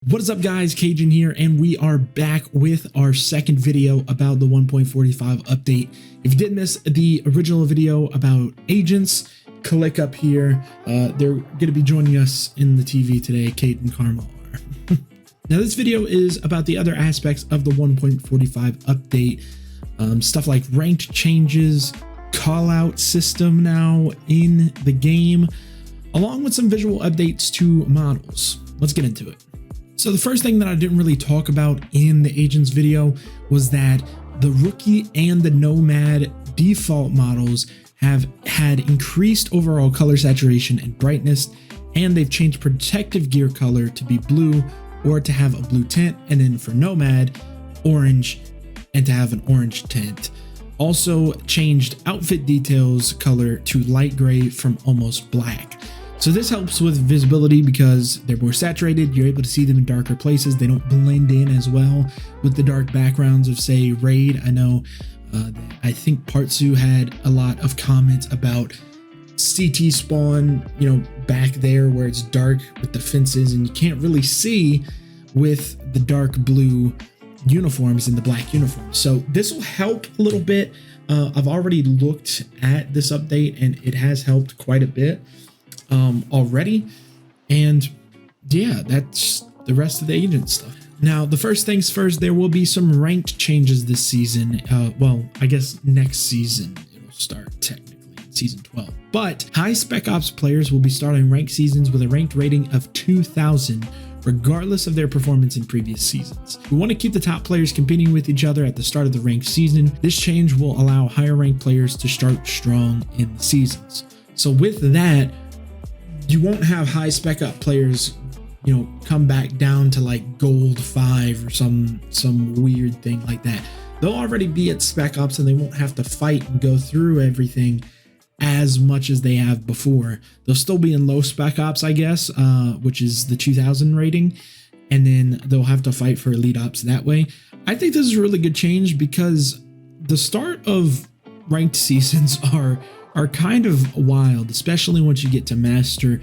What is up, guys? Cajun here, and we are back with our second video about the 1.45 update. If you did miss the original video about agents, click up here. They're going to be joining us in the TV today. Kate and Karma are. Now, this video is about the other aspects of the 1.45 update. Stuff like ranked changes, call-out system now in the game, along with some visual updates to models. Let's get into it. So the first thing that I didn't really talk about in the agents video was that the rookie and the nomad default models have had increased overall color saturation and brightness, and they've changed protective gear color to be blue or to have a blue tint, and then for nomad, orange, and to have an orange tint. Also changed outfit details color to light gray from almost black. So this helps with visibility because they're more saturated. You're able to see them in darker places. They don't blend in as well with the dark backgrounds of, say, Raid. I know I think Partsu had a lot of comments about CT spawn, back there where it's dark with the fences and you can't really see with the dark blue uniforms and the black uniforms. So this will help a little bit. I've already looked at this update and it has helped quite a bit already. And yeah, that's the rest of the agent stuff. Now, the first things first, there will be some ranked changes this season. Well, I guess next season it'll start technically in season 12. But high spec ops players will be starting ranked seasons with a ranked rating of 2000, regardless of their performance in previous seasons. We want to keep the top players competing with each other at the start of the ranked season. This change will allow higher ranked players to start strong in the seasons. So with that, you won't have high spec up players, come back down to like gold 5 or some weird thing like that. They'll already be at spec ops and they won't have to fight and go through everything as much as they have before. They'll still be in low spec ops, I guess, which is the 2000 rating, and then they'll have to fight for elite ops that way. I think this is a really good change because the start of ranked seasons are kind of wild, especially once you get to master.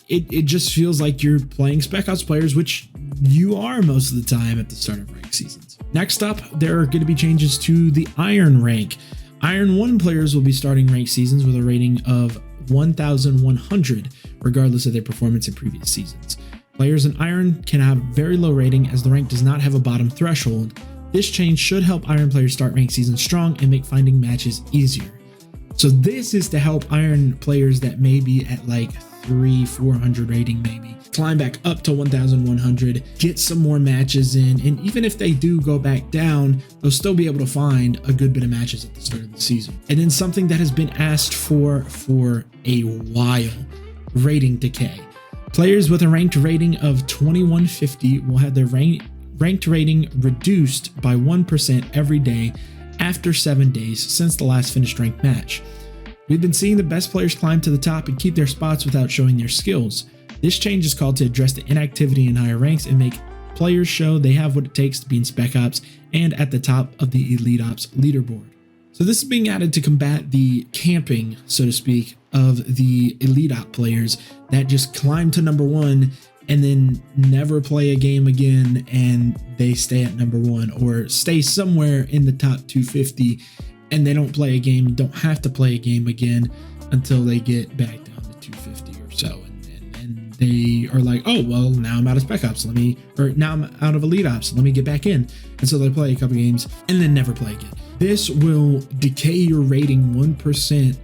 It just feels like you're playing spec ops players, which you are most of the time at the start of ranked seasons. Next up, there are going to be changes to the Iron rank. Iron 1 players will be starting ranked seasons with a rating of 1100, regardless of their performance in previous seasons. Players in Iron can have very low rating as the rank does not have a bottom threshold. This change should help Iron players start ranked seasons strong and make finding matches easier. So this is to help Iron players that may be at like 300-400 rating, maybe climb back up to 1100, get some more matches in, and even if they do go back down, they'll still be able to find a good bit of matches at the start of the season. And then something that has been asked for a while, rating decay. Players with a ranked rating of 2150 will have their ranked rating reduced by 1% every day after 7 days since the last finished ranked match. We've been seeing the best players climb to the top and keep their spots without showing their skills. This change is called to address the inactivity in higher ranks and make players show they have what it takes to be in spec ops and at the top of the elite ops leaderboard. So this is being added to combat the camping, so to speak, of the elite op players that just climb to number 1 and then never play a game again, and they stay at number 1 or stay somewhere in the top 250 and they don't play a game, don't have to play a game again until they get back down to 250 or so. And they are like, oh, well, now I'm out of spec ops. Now I'm out of elite ops. Let me get back in. And so they play a couple games and then never play again. This will decay your rating 1%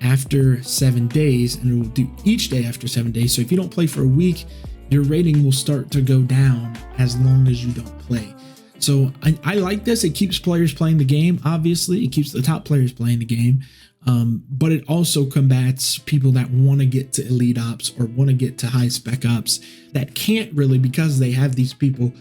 after 7 days, and it will do each day after 7 days. So if you don't play for a week, your rating will start to go down as long as you don't play. So I like this. It keeps players playing the game. Obviously, it keeps the top players playing the game, but it also combats people that want to get to elite ops or want to get to high spec ops that can't really because they have these people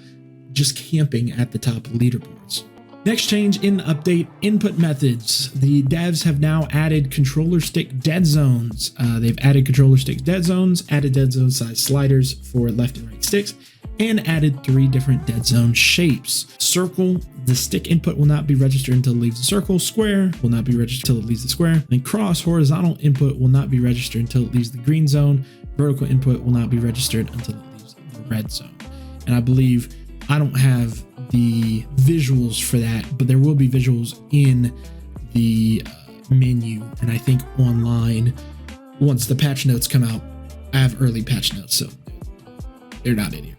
just camping at the top of leaderboards. Next change in the update, input methods. The devs have now added controller stick dead zones. They've added controller stick dead zones, added dead zone size sliders for left and right sticks, and added 3 different dead zone shapes. Circle, the stick input will not be registered until it leaves the circle. Square will not be registered until it leaves the square. And cross, horizontal input will not be registered until it leaves the green zone. Vertical input will not be registered until it leaves the red zone. And I believe I don't have the visuals for that, but there will be visuals in the menu, and I think online once the patch notes come out. I have early patch notes, so they're not in here.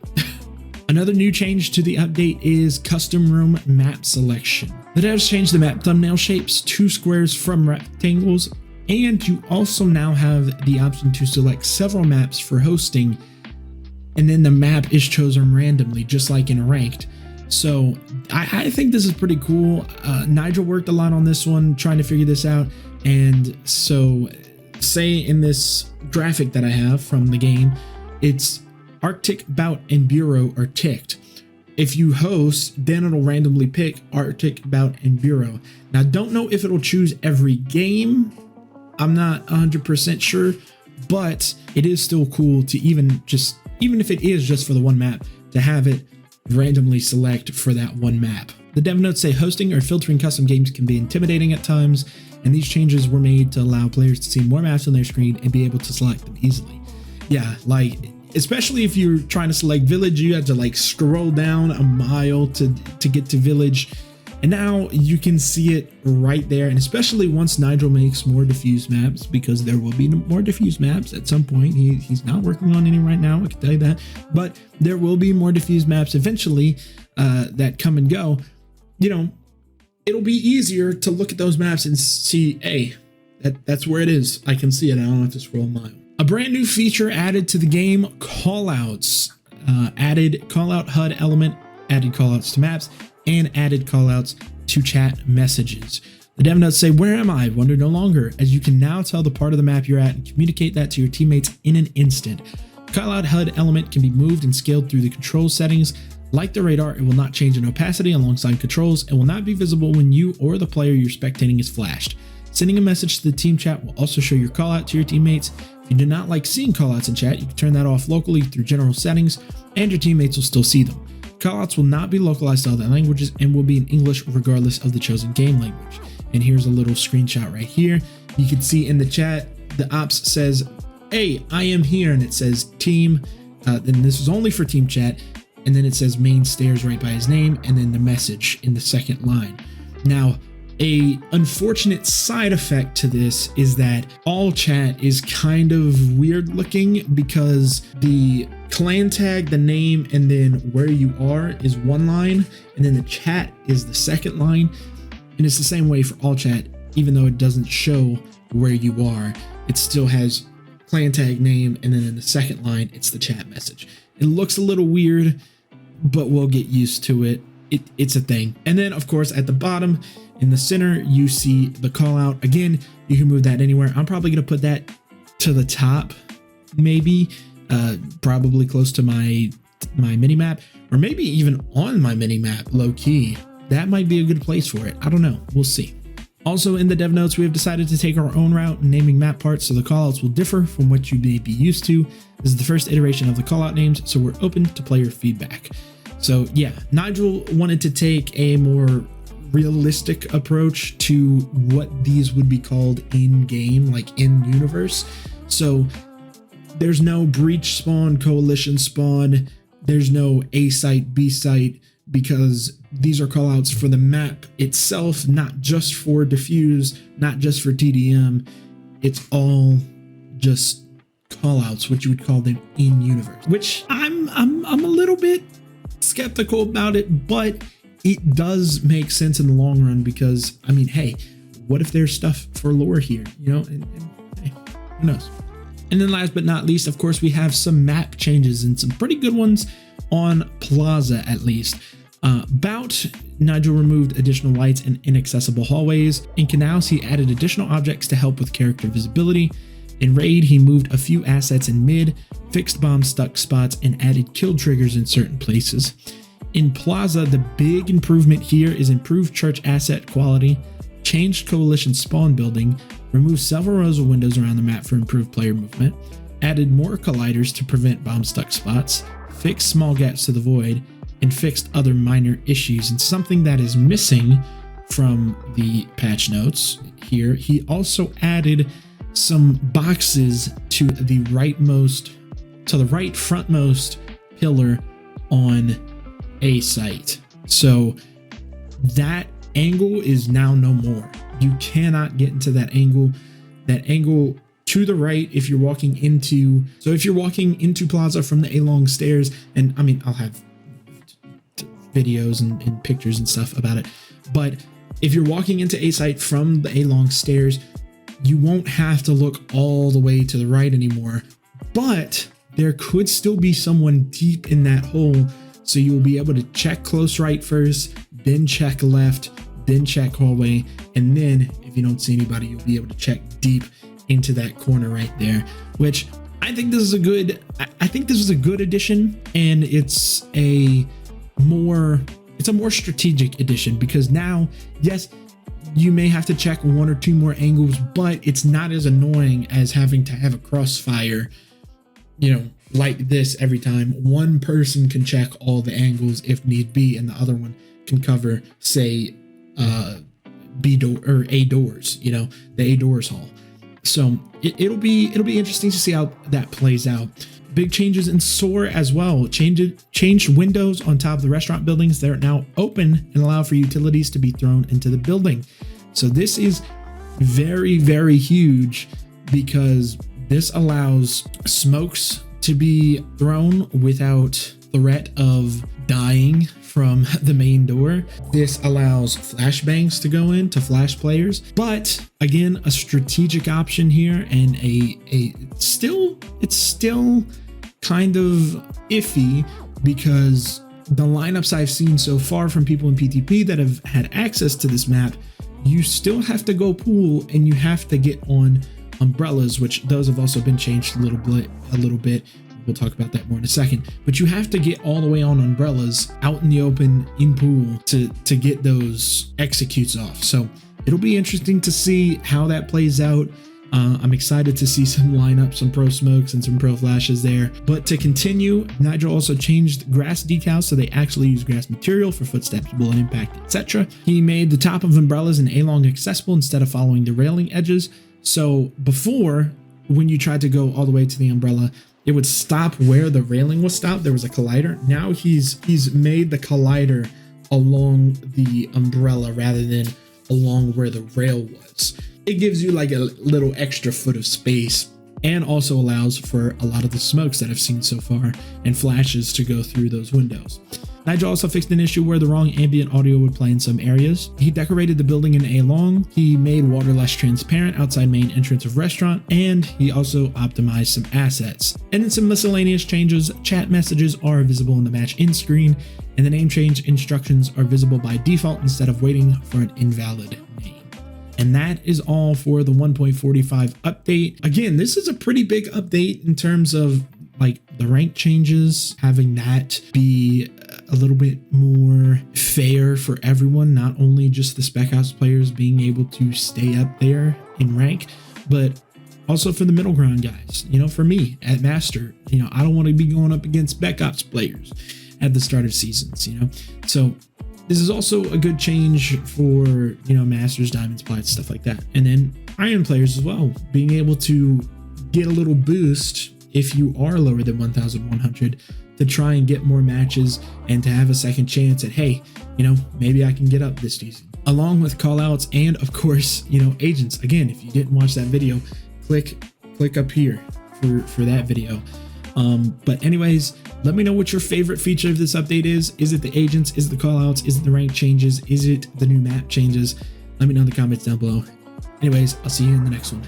Another new change to the update is custom room map selection. The devs changed the map thumbnail shapes to squares from rectangles, and you also now have the option to select several maps for hosting, and then the map is chosen randomly, just like in a ranked. So I think this is pretty cool. Nigel worked a lot on this one, trying to figure this out. And so say in this graphic that I have from the game, it's Arctic, Bout, and Bureau are ticked. If you host, then it'll randomly pick Arctic, Bout, and Bureau. Now, don't know if it'll choose every game. I'm not 100% sure, but it is still cool to even if it is just for the one map, to have it randomly select for that one map. The dev notes say hosting or filtering custom games can be intimidating at times, and these changes were made to allow players to see more maps on their screen and be able to select them easily. Yeah, like, especially if you're trying to select village, you have to like scroll down a mile to get to village. And now you can see it right there. And especially once Nigel makes more diffuse maps, because there will be more diffuse maps at some point. He's not working on any right now, I can tell you that. But there will be more diffuse maps eventually that come and go. You know, it'll be easier to look at those maps and see, hey, that's where it is. I can see it. I don't have to scroll a mile. A brand new feature added to the game, callouts. Added callout HUD element, added callouts to maps, and added callouts to chat messages. The dev notes say, where am I? Wonder no longer, as you can now tell the part of the map you're at and communicate that to your teammates in an instant. Callout HUD element can be moved and scaled through the control settings. Like the radar, it will not change in opacity alongside controls and will not be visible when you or the player you're spectating is flashed. Sending a message to the team chat will also show your callout to your teammates. If you do not like seeing callouts in chat, you can turn that off locally through general settings, and your teammates will still see them. Callouts will not be localized to other languages and will be in English regardless of the chosen game language. And here's a little screenshot right here. You can see in the chat, the ops says, hey, I am here, and it says team. Then this is only for team chat. And then it says main stairs right by his name, and then the message in the second line. Now, a unfortunate side effect to this is that all chat is kind of weird looking, because the clan tag, the name, and then where you are is one line, and then the chat is the second line. And it's the same way for all chat, even though it doesn't show where you are, it still has clan tag name, and then in the second line, it's the chat message. It looks a little weird, but we'll get used to it. It's a thing. And then of course at the bottom in the center, you see the call out. Again, you can move that anywhere. I'm probably going to put that to the top, maybe, probably close to my mini map, or maybe even on my mini map, low key. That might be a good place for it. I don't know. We'll see. Also in the dev notes, we have decided to take our own route in naming map parts, so the callouts will differ from what you may be used to. This is the first iteration of the callout names, so we're open to player feedback. So yeah, Nigel wanted to take a more realistic approach to what these would be called in game, like in universe. So there's no breach spawn, coalition spawn, there's no A site, B site, because these are callouts for the map itself, not just for diffuse, not just for TDM. It's all just callouts, what you would call them in universe, which I'm a little bit skeptical about it, but it does make sense in the long run, because I mean, hey, what if there's stuff for lore here, you know, and hey, who knows? And then last but not least, of course, we have some map changes, and some pretty good ones on Plaza, at least. Bout, Nigel removed additional lights and inaccessible hallways. In Callouts, he added additional objects to help with character visibility. In Raid, he moved a few assets in mid, fixed bomb stuck spots, and added kill triggers in certain places. In Plaza, the big improvement here is improved church asset quality, changed coalition spawn building, removed several rows of windows around the map for improved player movement, added more colliders to prevent bomb stuck spots, fixed small gaps to the void, and fixed other minor issues. And something that is missing from the patch notes here, he also added some boxes to the right frontmost pillar on a site. So that angle is now no more. You cannot get into that angle. That angle to the right, if you're walking into, so if you're walking into Plaza from the A-long stairs, and I mean, I'll have videos and pictures and stuff about it, but if you're walking into a site from the A-long stairs, you won't have to look all the way to the right anymore, but there could still be someone deep in that hole. So you'll be able to check close right first, then check left, then check hallway. And then if you don't see anybody, you'll be able to check deep into that corner right there, which I think this is a good, I think this is a good addition. And it's a more strategic addition, because now, yes, you may have to check one or two more angles, but it's not as annoying as having to have a crossfire, you know, like this every time. One person can check all the angles if need be, and the other one can cover, say, B door or A doors, you know, the A doors hall. So it'll be interesting to see how that plays out. Big changes in SOAR as well. Changed windows on top of the restaurant buildings. They're now open and allow for utilities to be thrown into the building. So this is very, very huge, because this allows smokes to be thrown without threat of dying from the main door. This allows flashbangs to go in to flash players, but again, a strategic option here, and it's still kind of iffy, because the lineups I've seen so far from people in PTP that have had access to this map, you still have to go pool and you have to get on umbrellas, which those have also been changed a little bit. We'll talk about that more in a second, but you have to get all the way on umbrellas out in the open in pool to get those executes off. So it'll be interesting to see how that plays out. I'm excited to see some lineups, some pro smokes and some pro flashes there. But to continue, Nigel also changed grass decals so they actually use grass material for footsteps, bullet impact, etc. He made the top of umbrellas and A-long accessible instead of following the railing edges. So before, when you tried to go all the way to the umbrella, it would stop where the railing was stopped. There was a collider. Now he's made the collider along the umbrella rather than along where the rail was. It gives you like a little extra foot of space, and also allows for a lot of the smokes that I've seen so far and flashes to go through those windows. Nigel also fixed an issue where the wrong ambient audio would play in some areas. He decorated the building in A-long. He made water less transparent outside main entrance of restaurant, and he also optimized some assets. And in some miscellaneous changes, chat messages are visible in the match in screen, and the name change instructions are visible by default instead of waiting for an invalid name. And that is all for the 1.45 update. Again, this is a pretty big update in terms of like the rank changes, having that be a little bit more fair for everyone, not only just the Spec Ops players being able to stay up there in rank, but also for the middle ground guys. You know, for me at Master, you know, I don't want to be going up against Spec Ops players at the start of seasons, you know? So this is also a good change for, you know, Masters, Diamonds, Plats, stuff like that. And then Iron players as well, being able to get a little boost if you are lower than 1,100 to try and get more matches and to have a second chance at, hey, you know, maybe I can get up this season. Along with callouts and of course, you know, agents. Again, if you didn't watch that video, click up here for that video. But anyways, let me know what your favorite feature of this update is. Is it the agents? Is it the callouts? Is it the rank changes? Is it the new map changes? Let me know in the comments down below. Anyways, I'll see you in the next one.